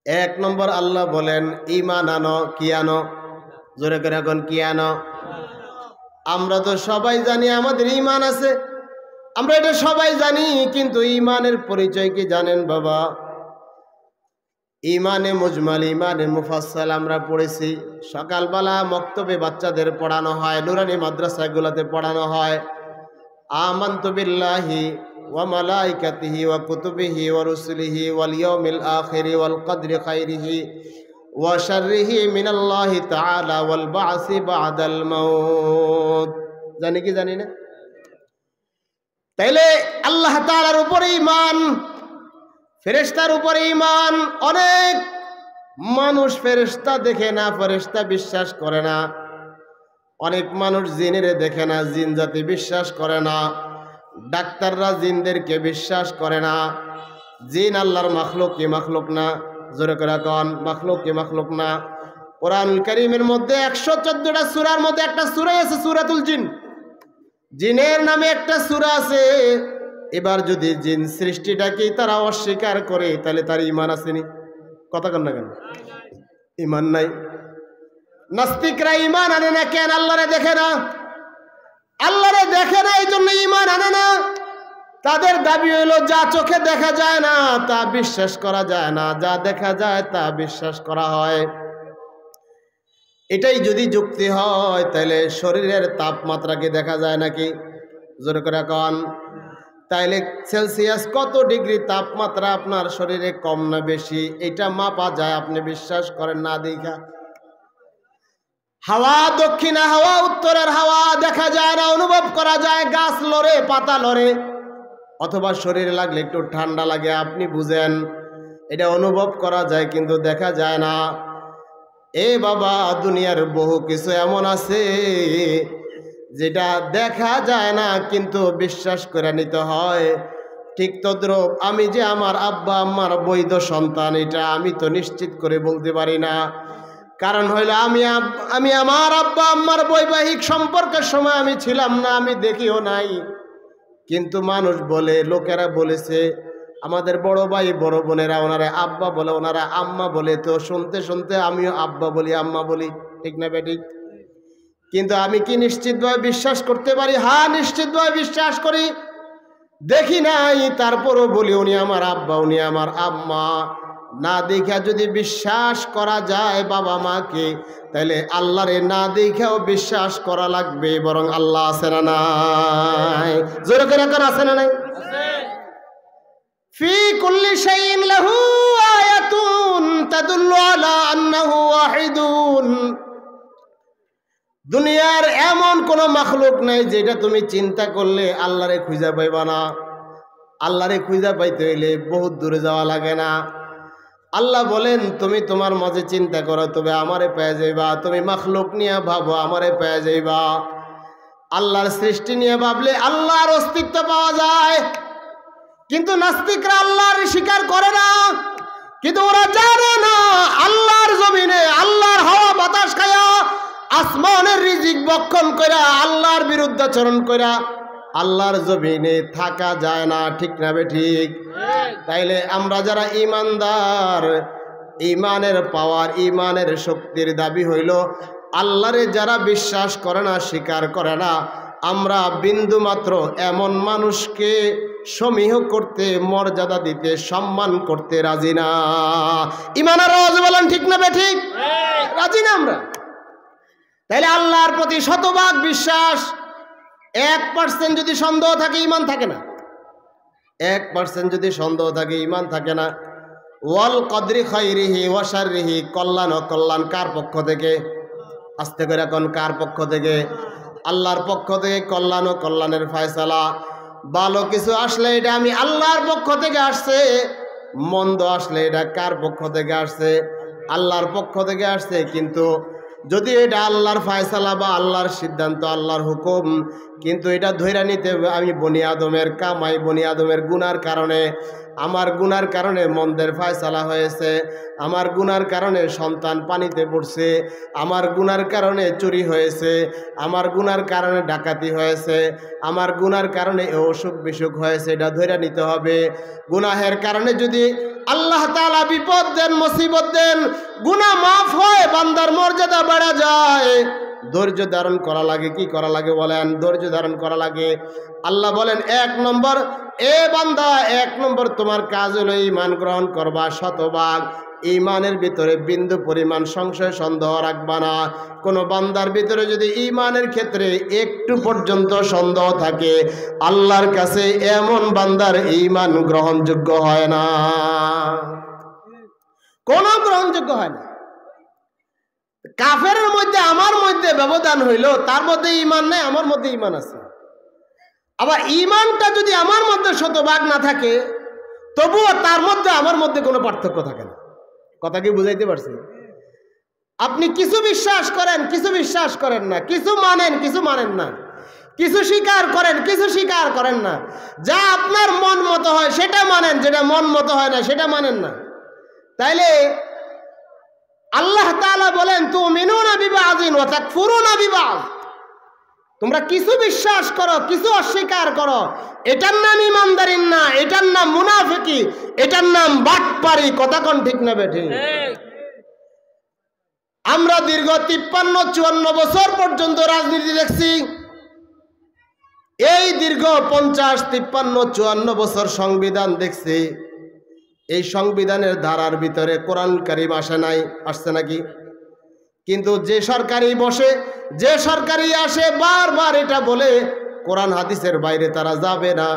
এক নম্বর আল্লাহ বলেন ঈমান আনো। কি আনো? জোরে করে এখন কি আনো? আমরা তো সবাই জানি আমাদের ঈমান আছে, আমরা এটা সবাই জানি, কিন্তু ঈমানের পরিচয় কি জানেন বাবা? ঈমানে মুজমাল, ঈমানে মুফাসসাল আমরা পড়েছি। সকালবেলা মক্তবে বাচ্চাদের পড়ানো হয়, নুরানি মাদ্রাসাগুলোতে পড়ানো হয়। আমানতু বিল্লাহি ওয়া মালাইকাতিহি ওয়া কুতুবিহি ওয়া রুসুলিহি ওয়াল ইয়াউমিল আখিরি ওয়াল কদরি খাইরিহি ওয়া শাররিহি মিনাল্লাহি তাআলা ওয়াল বা'সি বা'দাল মাউত। জানি কি জানি না? তাইলে আল্লাহ তাআলার উপরে ঈমান, ফেরেশতার উপরে ঈমান। অনেক মানুষ ফেরেশতা দেখে না, ফেরেশতা বিশ্বাস করে না। অনেক মানুষ জিনেরে দেখে না, জিন জাতি বিশ্বাস করে না। ডাক্তাররা জিনদেরকে বিশ্বাস করে না। জিন আল্লাহর মাখলুক কি মাখলুক না? জোরে করে কোন মাখলুক কি মাখলুক না? কোরআনুল কারীমের মধ্যে 114টা সূরার মধ্যে একটা সূরা আছে সূরাতুল জিন। জিনের নামে একটা সূরা আছে। এবার যদি জিন সৃষ্টিটাকেই তারা অস্বীকার করে, তাহলে তার ঈমান আসেনি? কথা কন না কেন? ঈমান নাই। নাস্তিকরা ঈমান আনে না কেন? আল্লাহরে দেখে না, আল্লাহরে দেখে না, এই জন্য ঈমান আনে না। তাদের দাবি হলো যা চোখে দেখা যায় না তা বিশ্বাস করা যায় না, যা দেখা যায় তা বিশ্বাস করা হয়। এটাই যদি যুক্তি হয়, তাহলে শরীরের তাপমাত্রাকে দেখা যায় নাকি? জোরে করে কন। তাইলে সেলসিয়াস কত ডিগ্রি তাপমাত্রা আপনার শরীরে কম না বেশি, এটা মাপা যায়, আপনি বিশ্বাস করেন না দেখা। হাওয়া দক্ষিণা হাওয়া উত্তরের হাওয়া দেখা যায় না, অনুভব করা যায়। গাছ লড়ে, পাতা লড়ে, অথবা শরীরে লাগলে একটু ঠান্ডা লাগে, আপনি বুঝেন, এটা অনুভব করা যায়, কিন্তু দেখা যায় না। এ বাবা, দুনিয়ার বহু কিছু এমন আছে যেটা দেখা যায় না, কিন্তু বিশ্বাস করে নিতে হয়। ঠিক তদ্রূপ আমি যে আমার আব্বা আম্মার বৈধ সন্তান, এটা আমি তো নিশ্চিত করে বলতে পারি না। কারণ হইল আমি আমার আব্বা আম্মার বৈবাহিক সম্পর্কের সময় আমি ছিলাম না, আমি দেখিও নাই। কিন্তু মানুষ বলে, লোকেরা বলেছে, আমাদের বড় ভাই বড় বোনেরা ওনারা আব্বা বলে, ওনারা আম্মা বলে। তো শুনতে শুনতে আমিও আব্বা বলি, আম্মা বলি, ঠিক না বেঠিক? কিন্তু আমি কি নিশ্চিতভাবে বিশ্বাস করতে পারি? হ্যাঁ, নিশ্চিতভাবে বিশ্বাস করি। দেখি নাই, তারপরও বলি উনি আমার আব্বা, উনি আমার আম্মা। না দেখা যদি বিশ্বাস করা যায় বাবা মাকে, তাহলে আল্লাহরে না দেখাও বিশ্বাস করা লাগবে। বরং আল্লাহ আছে না নাই? জোরে করে এখন আছে না নাই? ফি কুল্লি শাইইন লাহু আয়াতুন তাদুল্লু আলা আন্নাহু ওয়াহিদুন। দুনিয়ার এমন কোন মাখলুক নাই যেটা তুমি চিন্তা করলে আল্লাহরে খুঁজে পাইবা না। আল্লাহরে খুঁজে পাইতে হইলে বহুত দূরে যাওয়া লাগে না। আল্লাহ বলেন, তুমি তোমার মাঝে চিন্তা করো, তবে আমারে পেয়ে যাইবা। তুমি মাখলুক নিয়ে ভাবো, আমারে পেয়ে যাইবা। আল্লাহর সৃষ্টি নিয়ে ভাবলে আল্লাহর অস্তিত্ব পাওয়া যায়। কিন্তু নাস্তিকরা আল্লাহর স্বীকার করে না, কিন্তু ওরা জানে না আল্লাহর জমিনে আল্লাহর হাওয়া বাতাস খায়া, আসমানের রিজিক বক্ষণ কইরা, আল্লাহর বিরুদ্ধাচরণ কইরা আল্লাহর জমিনে থাকা যায় না। ঠিক না বেঠিক? তাইলে আমরা যারা ঈমানদার, ঈমানের পাওয়ার, ঈমানের শক্তির দাবি হইল আল্লাহরে যারা বিশ্বাস করে না, স্বীকার করে না, আমরা বিন্দু মাত্র এমন মানুষকে সমীহ করতে, মর্যাদা দিতে, সম্মান করতে রাজি না। ঈমানের রাজি বলেন, ঠিক না বেঠিক? রাজি না আমরা। তাইলে আল্লাহর প্রতি শতভাগ বিশ্বাস। 1% যদি সন্দেহ থাকে, ঈমান থাকে না। 1% যদি সন্দেহ থাকে, ঈমান থাকে না। ওয়াল কদরি খাইরিহি ওয়া শাররিহি, কল্যাণ ও কল্যাণ কার পক্ষ থেকে? আস্তে করে এখন কার পক্ষ থেকে? আল্লাহর পক্ষ থেকে কল্যাণ ও কল্যাণের ফয়সালা। ভালো কিছু আসলে এটা আমি আল্লাহর পক্ষ থেকে আসছে, মন্দ আসলে এটা কার পক্ষ থেকে আসছে? আল্লাহর পক্ষ থেকে আসছে। কিন্তু যদি এটা আল্লাহর ফয়সালা বা আল্লাহর সিদ্ধান্ত, আল্লাহর হুকুম, কিন্তু এটা ধইরা নিতে আমি বনি আদমের কামাই, বনি আদমের গুনার কারণে, আমার গুনার কারণে মন্দের ফয়সালা হয়েছে, আমার গুনার কারণে সন্তান পানিতে পড়ছে, আমার গুনার কারণে চুরি হয়েছে, আমার গুনার কারণে ডাকাতি হয়েছে, আমার গুনার কারণে অসুখ বিসুখ হয়েছে। এটা ধইরা নিতে হবে। গুনাহের কারণে যদি আল্লাহ তাআলা বিপদ দেন, মুসিবত দেন, গুনাহ মাফ হয়, বান্দার মর্যাদা বেড়ে যায়, ধৈর্য ধারণ করা লাগে। কি করা লাগে বলেন? ধৈর্য ধারণ করা লাগে। আল্লাহ বলেন 1 নম্বর, এ বান্দা 1 নম্বর তোমার কাজ হলো ঈমান গ্রহণ করবা শতভাগ। ঈমানের ভিতরে বিন্দু পরিমাণ সংশয় সন্দেহ রাখবা না। কোনো বান্দার ভিতরে যদি ঈমানের ক্ষেত্রে একটু পর্যন্ত সন্দেহ থাকে, আল্লাহর কাছে এমন বান্দার ঈমান গ্রহণযোগ্য হয় না, কোনো গ্রহণযোগ্য হয় না। কাফেরের মধ্যে আমার মধ্যে ব্যবধান হইল, তার মধ্যে ঈমান নেই, আমার মধ্যে ঈমান আছে। আবার ঈমানটা যদি আমার মধ্যে শতভাগ না থাকে, তবুও তার মধ্যে আমার মধ্যে কোনো পার্থক্য থাকে না। কথা কি বুঝাইতে পারছি? আপনি কিছু বিশ্বাস করেন, কিছু বিশ্বাস করেন না, কিছু মানেন, কিছু মানেন না, কিছু স্বীকার করেন, কিছু স্বীকার করেন না। যা আপনার মন মতো হয় সেটা মানেন, যেটা মন মতো হয় না সেটা মানেন না। তাইলে আল্লাহ তাআলা বলেন তুমিনুনা বিবাযিন ওয়া তাকফুরুনা বিবায। তোমরা কিছু বিশ্বাস করো, কিছু অস্বীকার করো, এটার নাম ইমানদারি না, এটার নাম মুনাফিকি, এটার নাম বাটপারি। কথা কোন ঠিক না বেঠিক? আমরা দীর্ঘ 53-54 বছর পর্যন্ত রাজনীতি দেখছি। এই দীর্ঘ 50, 53, 54 বছর সংবিধান দেখছি। এই সংবিধানের ধারার ভিতরে কোরআন কারীম আসে নাই, আসছে নাকি? কিন্তু যে সরকারি বসে, যে সরকারি আসে, বারবার এটা বলে কোরআন হাদিসের বাইরে তারা যাবে না,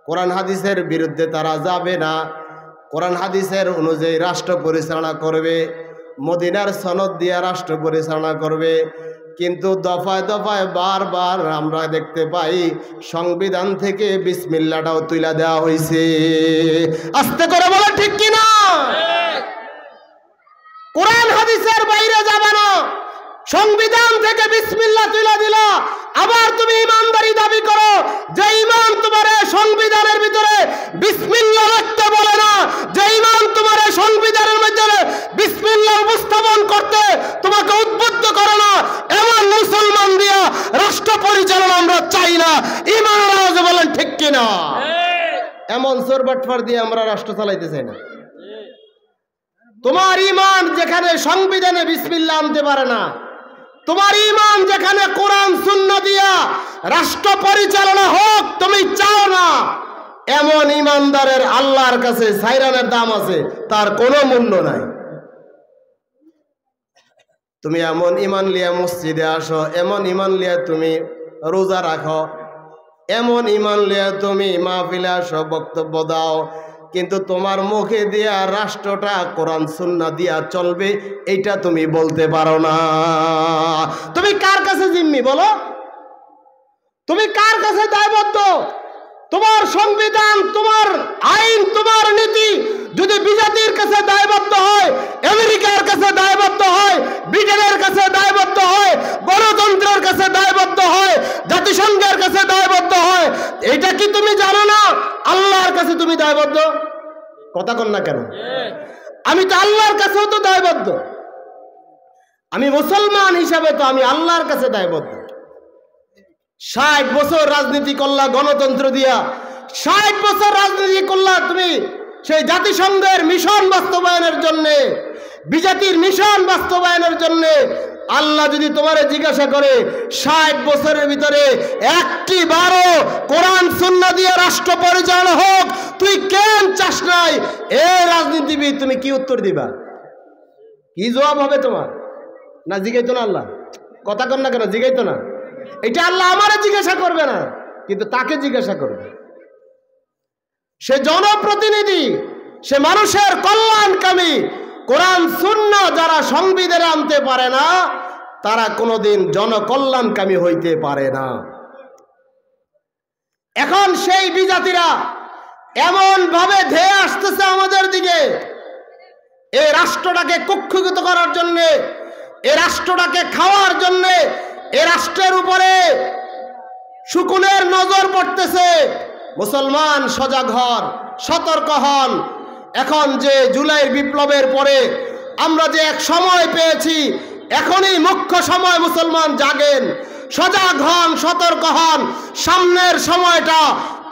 কোরআন হাদিসের বিরুদ্ধে তারা যাবে না, কোরআন হাদিসের অনুযায়ী রাষ্ট্র পরিচালনা করবে, মদিনার সনদ দিয়া রাষ্ট্র পরিচালনা করবে। কিন্তু দফায় দফায় বারবার আমরা দেখতে পাই সংবিধান থেকে বিসমিল্লাহটাও তুইলা দেওয়া হয়েছে। আস্তে করে বলে ঠিক কিনা? কোরআন হাদিসের বাইরে যাবে না, সংবিধান থেকে বিসমিল্লাহ তুইলা দিল। আবার তুমি ইমানদারি দাবি করো, যে ঈমান তোমার সংবিধানের ভিতরে বিসমিল্লাহ রাখতে বলে না, যে ঈমান তোমার সংবিধানের ভিতরে বিসমিল্লাহ উপস্থাপন করতে তোমাকে উদ্বুদ্ধ করে না, এমন মুসলমান দিয়া রাষ্ট্র পরিচালনা আমরা চাই না। ঈমানের আওয়াজে বলেন ঠিক কিনা? এমন চোরবাটফার দিয়ে আমরা রাষ্ট্র চালাইতে চাই না। তোমার ঈমান যেখানে সংবিধানে বিসমিল্লাহ আনতে পারে না, তোমার ঈমান যেখানে কোরআন সুন্নাহ দিয়া রাষ্ট্র পরিচালনা হোক তুমি চাও না, এমন ঈমানদারের আল্লাহর কাছে সাইরানের দাম আছে, তার কোনো মূল্য নাই। তুমি এমন ঈমান লিয়া মসজিদে আসো, এমন ঈমান লিয়া তুমি রোজা রাখো, এমন ঈমান লিয়া তুমি মাহফিলে আসো, বক্তব্য দাও, কিন্তু তোমার মুখে দিয়া রাষ্ট্রটা কোরআন সুন্নাহ দিয়া চলবে এইটা তুমি বলতে পারো না। তুমি কার কাছে জিম্মি বলো? তুমি কার কাছে দায়বদ্ধ? তোমার সংবিধান, তোমার আইন, তোমার নীতি যদি বিজাতির কাছে দায়বদ্ধ হয়, আমেরিকার কাছে দায়বদ্ধ হয়, ব্রিটেনের কাছে দায়বদ্ধ হয়, গণতন্ত্রের কাছে দায়বদ্ধ হয়, জাতিসংঘের কাছে দায়বদ্ধ হয়, এটা কি তুমি জানো না আল্লাহর কাছে তুমি দায়বদ্ধ? কথা কন না কেন? আমি তো আল্লাহর কাছেও তো দায়বদ্ধ। আমি মুসলমান হিসাবে তো আমি আল্লাহর কাছে দায়বদ্ধ। 60 বছর রাজনীতি করলা গণতন্ত্র দিয়া, 60 বছর রাজনীতি করলা তুমি সেই জাতিসংঘের মিশন বাস্তবায়নের জন্য, বিজাতির মিশন বাস্তবায়নের জন্য। আল্লাহ যদি তোমারে জিজ্ঞাসা করে 60 বছরের ভিতরে একটি বারো কোরআন সুন্নাহ দিয়ে রাষ্ট্র পরিচালনা হোক তুই কেন চাস নাই, এই রাজনীতিবিদ, তুমি কি উত্তর দিবা? কি জবাব হবে তোমার? না জিজ্ঞাইতো না আল্লাহ? কথা কন না কেন? জিজ্ঞাইতো না? এটা আল্লাহ আমারে জিজ্ঞাসা করবে না, কিন্তু তাকে জিজ্ঞাসা করবে। সে জনপ্রতিনিধি, সে মানুষের কল্যাণকামী। কোরআন সুন্নাহ যারা সংবিধানে আনতে পারে না, তারা কোনোদিন জনকল্যাণকামী হইতে পারে না। এখন সেই বিজাতিরা এমন ভাবে ধেয়ে আসতেছে আমাদের দিকে, এই রাষ্ট্রটাকে কুক্ষিগত করার জন্যে, এই রাষ্ট্রটাকে খাওয়ার জন্যে, এই রাষ্ট্রের উপরে শকুনের নজর পড়তেছে, মুসলমান সজাগ হন, সতর্ক হন। এখন যে জুলাই বিপ্লবের পরে আমরা যে এক সময় পেয়েছি, এখনই মুখ্য সময়, মুসলমান জাগেন, সজাগ হন, সতর্ক হন। সামনের সময়টা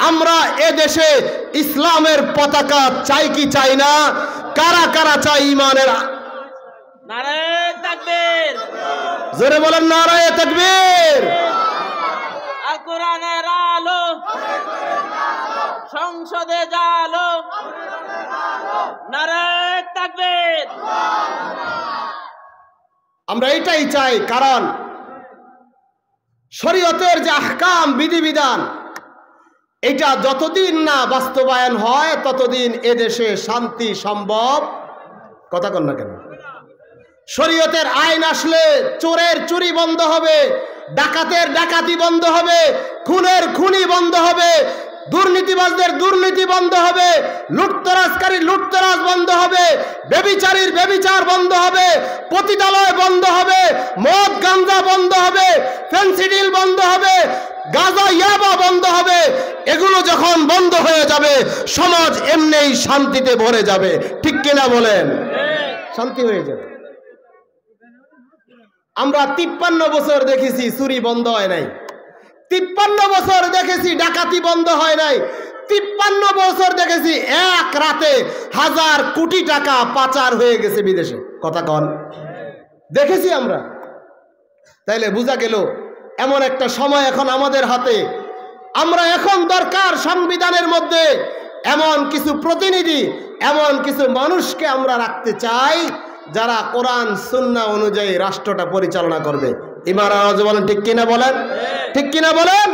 আমরা এ দেশে ইসলামের পতাকা চাই কি চাই না? কারা কারা চাই ইমানের? নারায়ে তাকবীর, জোরে বলেন নারায়ে তাকবীর। আল কোরআনের আলো সংসদে জালো, নারায়ে তাকবীর। আমরা এটাই চাই, কারণ শরীয়তের যে আহকাম, বিধিবিধান, এটা যতদিন না বাস্তবায়ন হয় ততদিন এদেশে শান্তি সম্ভব। কথা কন না কেন? শরীয়তের আইন আসলে চোরের চুরি বন্ধ হবে, ডাকাতের ডাকাতি বন্ধ হবে, খুনের খুনি বন্ধ হবে, দুর্নীতিবাজদের দুর্নীতি বন্ধ হবে, লুটতরাজকারীর লুটতরাজ বন্ধ হবে, ব্যভিচারীর ব্যভিচার বন্ধ হবে, পতিতালয় বন্ধ হবে, মদ গাঞ্জা বন্ধ হবে, ফেন্সিডিল বন্ধ হবে, গাঁজা ইয়াবা বন্ধ হবে। এগুলো যখন বন্ধ হয়ে যাবে সমাজ এমনিই শান্তিতে ভরে যাবে। ঠিক কিনা বলেন? শান্তি হয়ে যাবে। আমরা 53 বছর দেখেছি চুরি বন্ধ হয় নাই, 53 বছর দেখেছি ডাকাতি বন্ধ হয় নাই, 53 বছর দেখেছি এক রাতে 1000 কোটি টাকা পাচার হয়ে গেছে বিদেশে। কথা কন, দেখেছি আমরা। তাইলে বোঝা গেল এমন একটা সময় এখন আমাদের হাতে। আমরা এখন দরকার সংবিধানের মধ্যে এমন কিছু প্রতিনিধি, এমন কিছু মানুষকে আমরা রাখতে চাই যারা কোরআন সুন্নাহ অনুযায়ী রাষ্ট্রটা পরিচালনা করবে। ইমাম আওয়াজ বলেন ঠিক কিনা বলেন? ঠিক কিনা বলেন?